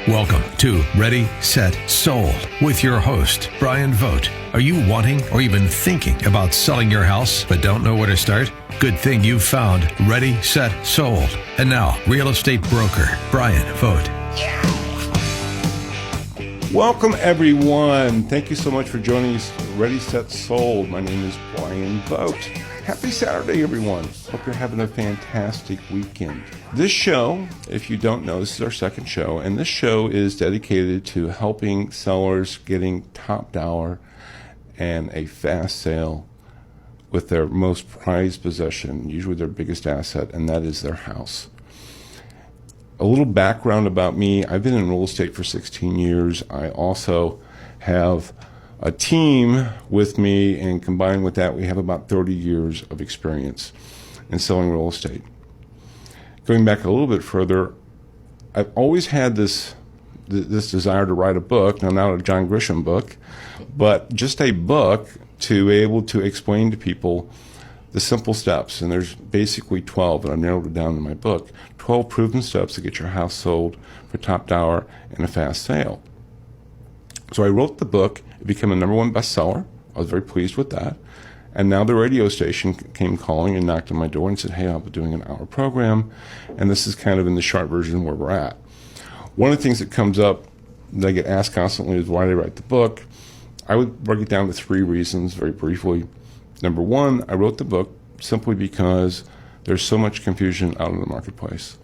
Welcome to Ready, Set, Sold with your host, Bryan Vogt. Are you wanting or even thinking about selling your house but don't know where to start? Good thing you found Ready, Set, Sold. And now, real estate broker, Bryan Vogt. Welcome, everyone. Thank you so much for joining us. Ready, Set, Sold. My name is Bryan Vogt. Happy Saturday, everyone. Hope you're having a fantastic weekend. This show, if you don't know, this is our second show, and this show is dedicated to helping sellers getting top dollar and a fast sale with their most prized possession, usually their biggest asset, and that is their house. A little background about me. I've been in real estate for 16 years. I also have a team with me, and combined with that, we have about 30 years of experience in selling real estate. Going back a little bit further, I've always had this desire to write a book. Now, not a John Gresham book, but just a book to be able to explain to people the simple steps. And there's basically 12, and I've narrowed it down in my book. 12 proven steps to get your house sold for top dollar and a fast sale. So I wrote the book. It became a #1 bestseller. I was very pleased with that. And now the radio station came calling and knocked on my door and said, hey, I'll be doing an hour program. And this is kind of in the short version where we're at. One of the things that comes up that I get asked constantly is why did I write the book? I would break it down to 3 reasons very briefly. Number 1, I wrote the book simply because there's so much confusion out in the marketplace.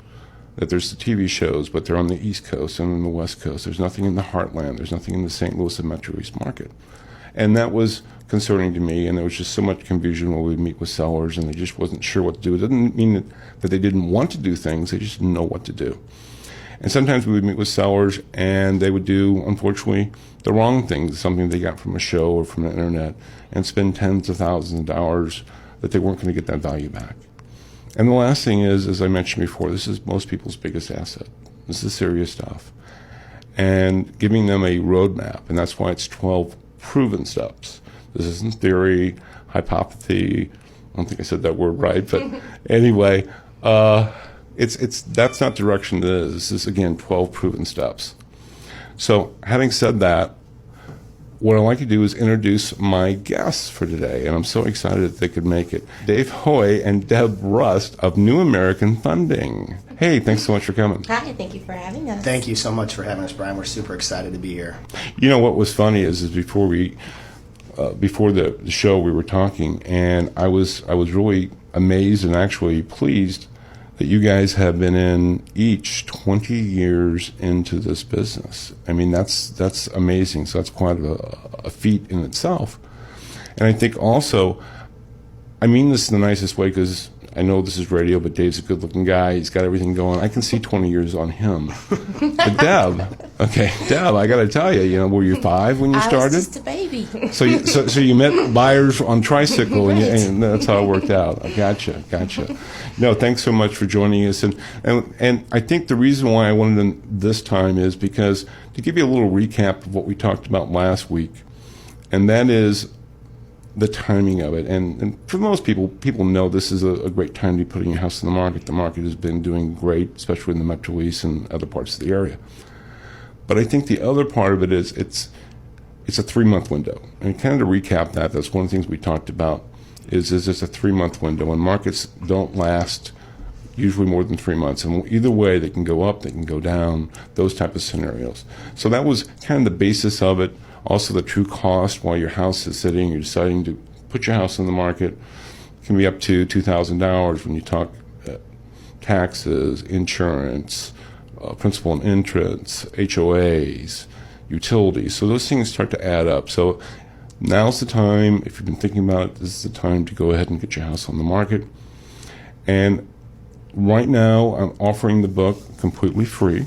That there's the TV shows, but they're on the East Coast and on the West Coast. There's nothing in the heartland. There's nothing in the St. Louis and Metro East market. And that was concerning to me, and there was just so much confusion when we meet with sellers, and they just wasn't sure what to do. It doesn't mean that they didn't want to do things, they just didn't know what to do. And sometimes we would meet with sellers, and they would do, unfortunately, the wrong things, something they got from a show or from the internet, and spend tens of thousands of dollars that they weren't going to get that value back. And the last thing is, as I mentioned before, this is most people's biggest asset. This is serious stuff. And giving them a roadmap, and that's why it's 12 proven steps. This isn't theory, hypothesis. I don't think I said that word right, but anyway, that's not the direction it is. This is, again, 12 proven steps. So having said that, what I'd like to do is introduce my guests for today, and I'm so excited that they could make it. Dave Hohe and Deb Rust of New American Funding. Hey, thanks so much for coming. Hi, thank you for having us. Thank you so much for having us, Bryan. We're super excited to be here. You know what was funny is before the show we were talking, and I was really amazed and actually pleased that you guys have been in each 20 years into this business. I mean, that's amazing. So that's quite a feat in itself. And I think also, I mean this in the nicest way because I know this is radio, but Dave's a good-looking guy. He's got everything going. I can see 20 years on him. But Deb, I got to tell you, were you 5 when you started? I was just a baby. So you met buyers on tricycle, and that's how it worked out. Gotcha. No, thanks so much for joining us. And I think the reason why I wanted them this time is because to give you a little recap of what we talked about last week, and that is the timing of it. And for most people know this is a great time to be putting your house in the market. The market has been doing great, especially in the Metro East and other parts of the area. But I think the other part of it is it's a 3-month window. And kind of to recap that's one of the things we talked about is it's a 3-month window. And markets don't last usually more than 3 months. And either way, they can go up, they can go down, those type of scenarios. So that was kind of the basis of it. Also, the true cost while your house is sitting, you're deciding to put your house on the market, can be up to $2,000 when you talk taxes, insurance, principal and interest, HOAs, utilities. So those things start to add up. So now's the time, if you've been thinking about it, this is the time to go ahead and get your house on the market. And right now, I'm offering the book completely free.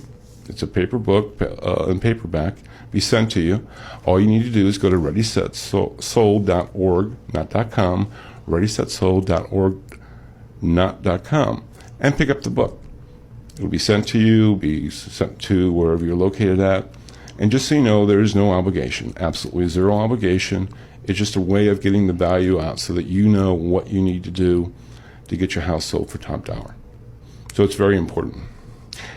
It's a paper book in paperback. Be sent to you. All you need to do is go to readysetsold.org, not .com, readysetsold.org, not .com, and pick up the book. It'll be sent to you, be sent to wherever you're located at. And just so you know, there is no obligation, absolutely zero obligation. It's just a way of getting the value out so that you know what you need to do to get your house sold for top dollar. So it's very important.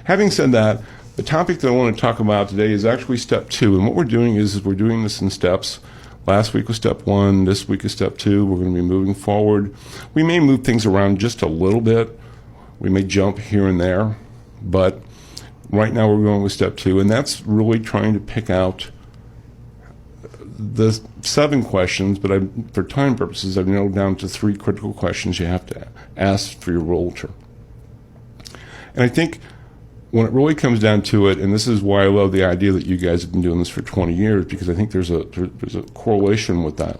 Having said that, The topic that I want to talk about today is actually step 2. And what we're doing is we're doing this in steps. Last week was step 1. This week is step 2. We're going to be moving forward. We may move things around just a little bit. We may jump here and there. But right now we're going with step 2. And that's really trying to pick out the 7 questions. But for time purposes, I've narrowed down to 3 critical questions you have to ask for your realtor. And I think when it really comes down to it, and this is why I love the idea that you guys have been doing this for 20 years, because I think there's a correlation with that.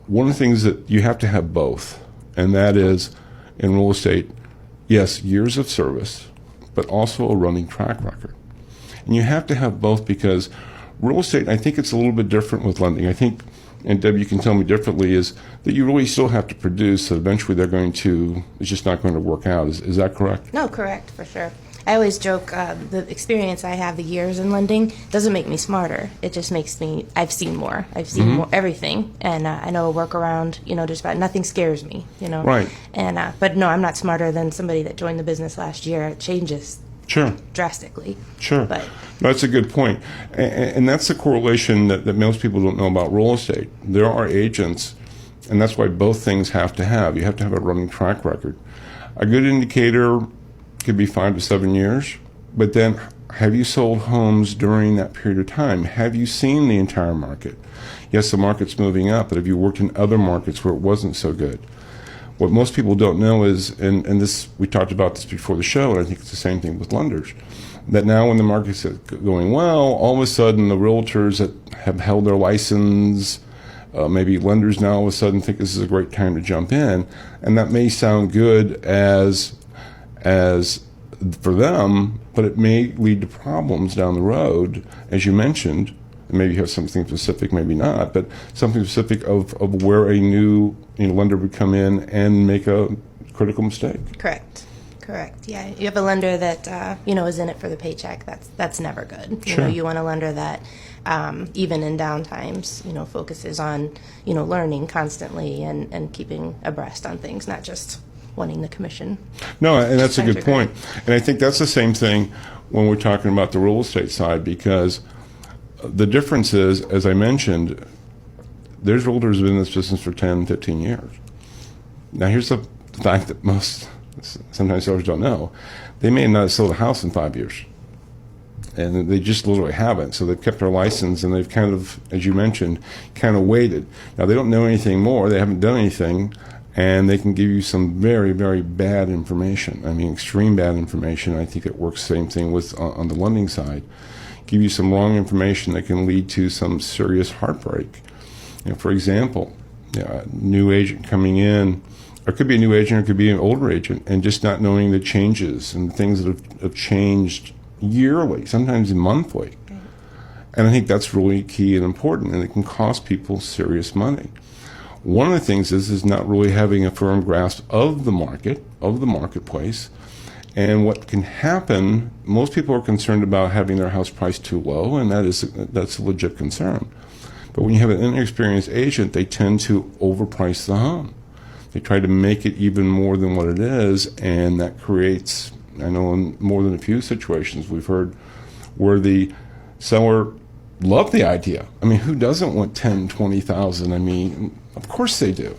One of the things that you have to have both, and that is in real estate, yes, years of service, but also a running track record. And you have to have both because real estate, I think it's a little bit different with lending. I think, and Deb, you can tell me differently, is that you really still have to produce. So eventually it's just not going to work out. Is that correct? No, correct, for sure. I always joke, the experience I have, the years in lending, doesn't make me smarter. It just makes me, I've seen more. I've seen more, everything. And I know a workaround, just about nothing scares me, Right. And, but no, I'm not smarter than somebody that joined the business last year. It changes drastically. Sure. But No, that's a good point. And that's the correlation that most people don't know about real estate. There are agents, and that's why both things have to have. You have to have a running track record. A good indicator could be 5 to 7 years, but then have you sold homes during that period of time? Have you seen the entire market? Yes, the market's moving up, but have you worked in other markets where it wasn't so good? What most people don't know is, and this, we talked about this before the show, and I think it's the same thing with lenders, that now when the market's going well, all of a sudden the realtors that have held their license, maybe lenders now all of a sudden think this is a great time to jump in, and that may sound good as for them, but it may lead to problems down the road, as you mentioned. Maybe you have something specific, maybe not, but something specific of where a new lender would come in and make a critical mistake. correct. Yeah, you have a lender that is in it for the paycheck. That's never good. Sure. You want a lender that even in down times, focuses on learning constantly and keeping abreast on things, not just wanting the commission. No, and that's a good point. And I think that's the same thing when we're talking about the real estate side, because the difference is, as I mentioned, there's realtors who have been in this business for 10, 15 years. Now, here's the fact that sometimes sellers don't know. They may not have sold a house in 5 years. And they just literally haven't. So they've kept their license, and they've kind of, as you mentioned, kind of waited. Now, they don't know anything more. They haven't done anything. And they can give you some very, very bad information. I mean, extreme bad information. I think it works the same thing with on the lending side. Give you some wrong information that can lead to some serious heartbreak. For example, a new agent coming in, or it could be a new agent, or it could be an older agent, and just not knowing the changes and things that have changed yearly, sometimes monthly. Okay. And I think that's really key and important, and it can cost people serious money. One of the things is not really having a firm grasp of the market, of the marketplace. And what can happen, most people are concerned about having their house priced too low, and that's a legit concern. But when you have an inexperienced agent, they tend to overprice the home. They try to make it even more than what it is, and that creates, I know in more than a few situations we've heard where the seller loved the idea. I mean, who doesn't want 10, 20,000? I mean, of course they do.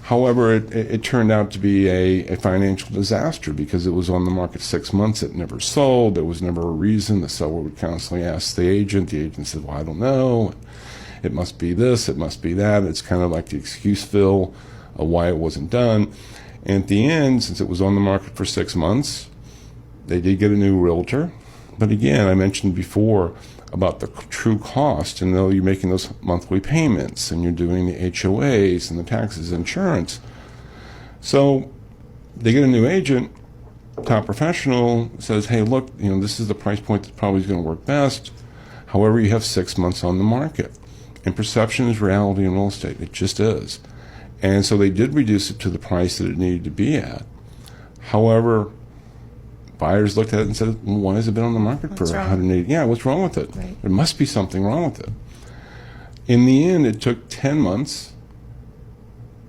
However, it turned out to be a financial disaster because it was on the market 6 months. It never sold. There was never a reason. The seller would constantly ask the agent. The agent said, well, I don't know. It must be this. It must be that. It's kind of like the excuseville of why it wasn't done. And at the end, since it was on the market for 6 months, they did get a new realtor. But again, I mentioned before about the true cost, and though you're making those monthly payments and you're doing the HOAs and the taxes, insurance. So they get a new agent, top professional, says, hey, look, this is the price point that probably is going to work best. However, you have 6 months on the market. And perception is reality in real estate. It just is. And so they did reduce it to the price that it needed to be at. However, buyers looked at it and said, well, why has it been on the market for 180? Yeah, what's wrong with it? Right. There must be something wrong with it. In the end, it took 10 months.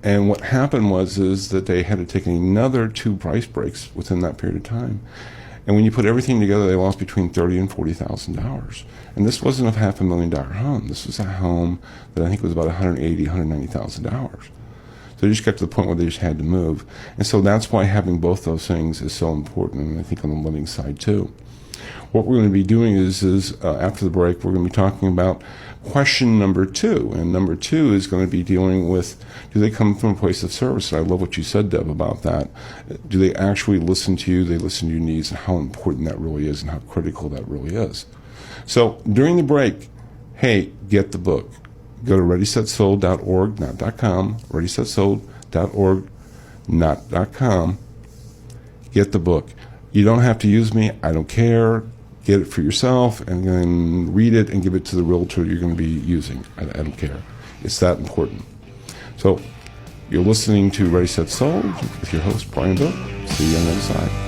And what happened is that they had to take another 2 price breaks within that period of time. And when you put everything together, they lost between $30,000 and $40,000. And this wasn't a $500,000 home. This was a home that I think was about $180,000, $190,000. So they just got to the point where they just had to move. And so that's why having both those things is so important, and I think on the lending side too. What we're going to be doing is after the break, we're going to be talking about question number 2. And number 2 is going to be dealing with, do they come from a place of service? And I love what you said, Deb, about that. Do they actually listen to you? They listen to your needs, and how important that really is and how critical that really is. So during the break, hey, get the book. Go to readysetsold.org, not .com, readysetsold.org, not .com. Get the book. You don't have to use me. I don't care. Get it for yourself and then read it and give it to the realtor you're going to be using. I don't care. It's that important. So you're listening to Ready, Set, Sold with your host, Bryan Vogt. See you on the other side.